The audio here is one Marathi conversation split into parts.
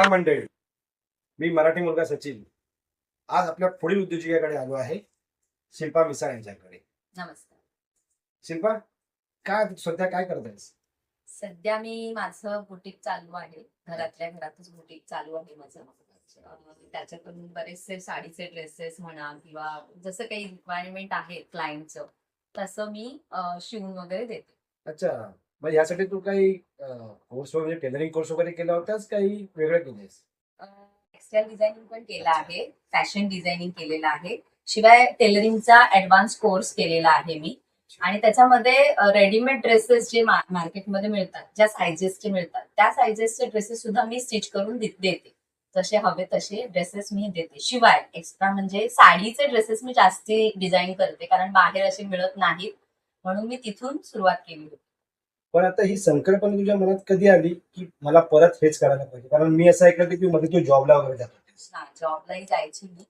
नमस्कार मंडळी, मी मराठी मुलगा सचिन. आज आपल्या पुढील उद्योजकाकडे आलो आहे, शिल्पा मिसाळ यांच्याकडे. नमस्कार. शिल्पा, काय सध्या काय करत आहेस? सध्या मी माझं बुटीक चालू आहे. घरातल्या घरातच बुटीक चालू आहे माझं. त्याच्यातून बरेचसे साडीचे ड्रेसेस म्हणा किंवा जसं काही रिक्वायरमेंट आहे क्लायंटचं तसं मी शिवून वगैरे देते. अच्छा, मग यासाठी तू काही कोर्स वगैरे टेलरिंग कोर्स वगैरे केला होतास, काही वेगळं केलेस? टेक्सटाईल डिझायनिंग पण केलं आहे, फॅशन डिझायनिंग केलेलं आहे, शिवाय टेलरिंगचा ऍडव्हान्स कोर्स केलेला आहे मी. आणि त्याच्यामध्ये रेडीमेड ड्रेसेस जे मार्केटमध्ये मिळतात, ज्या सायझेसचे मिळतात त्या सायझेसचे ड्रेसेस सुद्धा मी स्टिच करून देते. जसे हवे तसे ड्रेसेस मी देते. शिवाय एक्स्ट्रा म्हणजे साडीचे ड्रेसेस मी जास्ती डिझाईन करते, कारण बाहेर असे मिळत नाहीत, म्हणून मी तिथून सुरुवात केली होती. पण आता ही संकल्पना तुझ्या मनात कधी आली की मला परत हेच करायला पाहिजे? कारण मी असं ऐकलं की तू मध्ये तू जॉबला वगैरे जात होतीस. जॉबलाही जायची मी.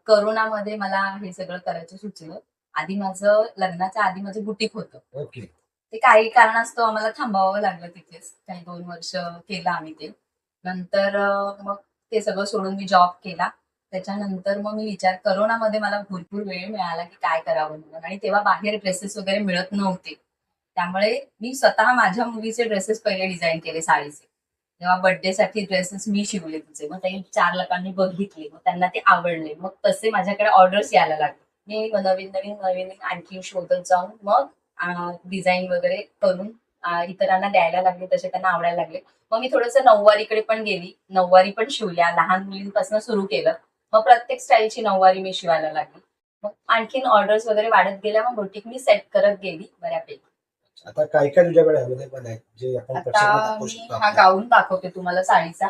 करोनामध्ये मला हे सगळं करायचं सुचलं. आधी माझं लग्नाच्या आधी माझं बुटीक होतं. ओके. ते काही कारणास्तव आम्हाला थांबावं लागलं तिथेच. काही 2 वर्ष केलं आम्ही ते. नंतर मग ते सगळं सोडून मी जॉब केला. त्याच्यानंतर मग मी करोनामध्ये मला भरपूर वेळ मिळाला की काय करावं म्हणून, आणि तेव्हा बाहेर ड्रेसेस वगैरे मिळत नव्हते. त्यामुळे मी स्वतः माझ्या मुलीचे ड्रेसेस पहिले डिझाईन केले साडीचे. तेव्हा बर्थडेसाठी ड्रेसेस मी शिवले तिचे. मग ते 4 लोकांनी बघितले, मग त्यांना ते आवडले. मग तसे माझ्याकडे ऑर्डर्स यायला लागले. मी नवीन नवीन नवीन आणखी शोधत जाऊन मग डिझाईन वगैरे करून इतरांना द्यायला लागले, तसे त्यांना आवडायला लागले. मग मी थोडंसं नऊवारीकडे पण गेली, नऊवारी पण शिवल्या. लहान मुलींपासून सुरू केलं. मग प्रत्येक स्टाईलची नऊवारी मी शिवायला लागली. मग आणखीन ऑर्डर्स वगैरे वाढत गेल्या, मग बुटीक मी सेट करत गेली बऱ्यापैकी. आता काय काय तुझ्याकडे अवेलेबल आहे जे आपण आता प्रेक्षकांना दाखवू मी शकतो हा आपल्या? गाऊन दाखवते तुम्हाला साडीचा.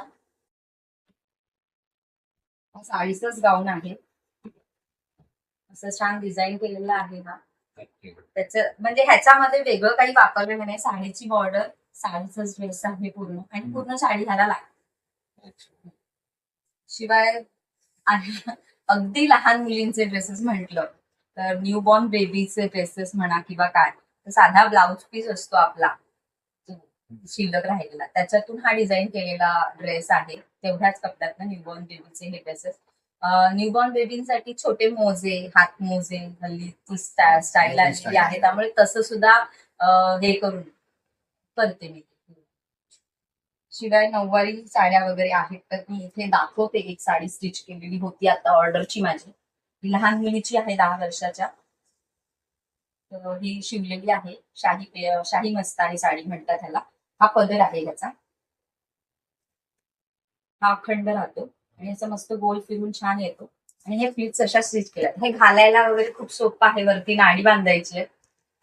हा साडीचाच गाऊन आहे. असं छान डिझाईन केलेलं आहे ना. त्याचं म्हणजे ह्याच्यामध्ये वेगळं काही वापरलेलं नाही. साडीची बॉर्डर, साडीचाच ड्रेस आहे पूर्ण, आणि पूर्ण साडी ह्याला लागते. शिवाय अगदी लहान मुलींचे ड्रेसेस म्हटलं तर न्यूबॉर्न बेबीचे ड्रेसेस म्हणा किंवा काय, तर साधा ब्लाउज पीस असतो आपला शिल्लक राहिलेला, त्याच्यातून हा डिझाईन केलेला ड्रेस आहे. तेवढ्याच कपड्यात न्यूबॉर्न बेबीचे हे ड्रेसेस. न्यूबॉर्न बेबींसाठी छोटे मोजे, हात मोजे, हल्ली ती स्टाईल आलेली आहे, त्यामुळे तसं सुद्धा हे करून करते मी. शिवाय नऊवारी साड्या वगैरे आहेत, तर मी इथे दाखवते. एक साडी स्टिच केलेली होती आता ऑर्डरची माझी, लहान मुलीची आहे 10 वर्षाच्या. तर ही शिवलेली आहे. शाही मस्तानी साडी म्हणतात ह्याला. हा पदर आहे ह्याचा, हा अखंड राहतो आणि याचा मस्त गोल फिरून छान येतो. आणि हे फ्लिप्स अशा स्टिच केल्या, हे घालायला वगैरे खूप सोपं आहे. वरती नाडी बांधायची,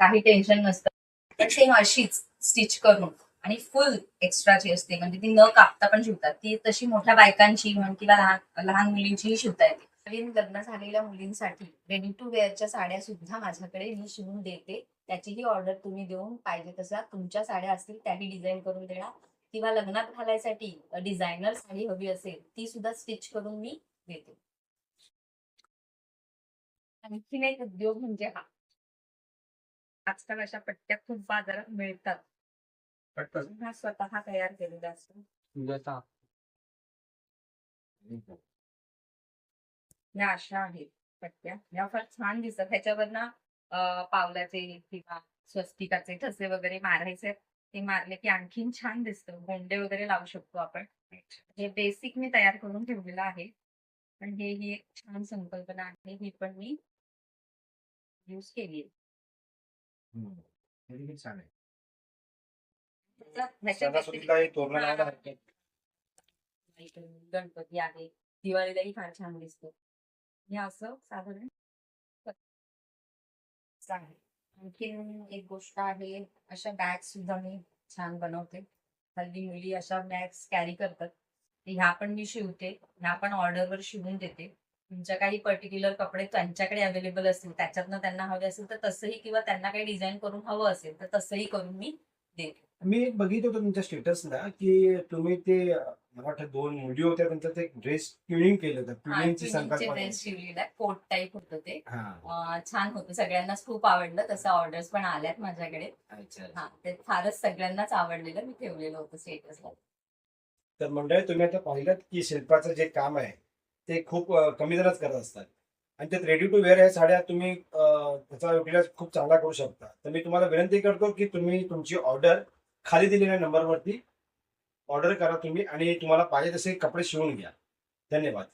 काही टेन्शन नसतं. सेम अशीच स्टिच करून आणि फुल एक्स्ट्राची असते, म्हणजे ती न कापता पण शिवतात. ती तशी मोठ्या बायकांची म्हण किंवा लहान लहान मुलींचीही शिवता येते. नवीन लग्न झालेल्या मुलींसाठी रेडी टू वेअरच्या साड्या सुद्धा माझ्याकडे मी शिवून देते. त्याचीही ऑर्डर तुम्ही देऊन पाहिजे तशा तुमच्या साड्या असतील त्याही डिझाईन करून देणार, किंवा लग्नात घालायसाठी डिझायनर साडी हवी असेल ती सुद्धा स्टिच करून मी देते. आणखीन एक उद्योग म्हणजे हा. आजकाल अशा पट्ट्या खूप बाजारात मिळतात. हा स्वतः तयार केलेला असतो. या अशा आहेत पट्ट्या. या फार छान दिसतात. ह्याच्यावरनं पावलाचे किंवा स्वस्तिकाचे ठसे वगैरे मारायचे. ते मारले की आणखीन छान दिसतं. गोंडे वगैरे लावू शकतो आपण. हे बेसिक मी तयार करून ठेवलेलं आहे. पण ही एक छान संकल्पना आहे. ही पण मी यूज केली. छान आहे. गणपती आहे, दिवाळीलाही फार छान दिसतो. हे असं साधारण आहे. आणखीन एक गोष्ट आहे, अशा बॅग्स सुद्धा मी छान बनवते. हल्ली मुली अशा बॅग्स कॅरी करतात. ह्या पण मी शिवते. ह्या पण ऑर्डरवर शिवून देते. तुमच्या काही पर्टिक्युलर कपडे त्यांच्याकडे अवेलेबल असतील, त्याच्यातनं त्यांना हवे असेल तर तसंही, किंवा त्यांना काही डिझाईन करून हवं असेल तर तसंही करून मी देते. मी एक बघितलं होतं तुमच्या स्टेटसला की तुम्ही ते मला वाटतं 2 मुली होत्या, त्यांचा ते ड्रेस ट्युनिंग केलं होतं. ट्युनिंगची संकल्पना ड्रेस शिवलेला कोट टाईप होतं ते. हां. छान होतं, सगळ्यांनाच खूप आवडलं. तसं ऑर्डर्स पण आल्यात माझ्याकडे. अच्छा. हा, ते फारच सगळ्यांनाच आवडलेलं. मी ठेवलेलं होतं स्टेटसला. तर मंडळी तुम्ही आता पाहिलं की शिल्पाचं जे काम आहे ते खूप कमी जणच करत असतात आणि त्यात रेडी टू वेअर या साड्या तुम्ही त्याचा युटिलाइज खूप चांगला करू शकता. तर मी तुम्हाला विनंती करतो की तुम्ही तुमची ऑर्डर खाली दिलेल्या नंबरवरती ऑर्डर करा तुम्ही आणि तुम्हाला पाहिजे तसे कपडे शिवून घ्या. धन्यवाद.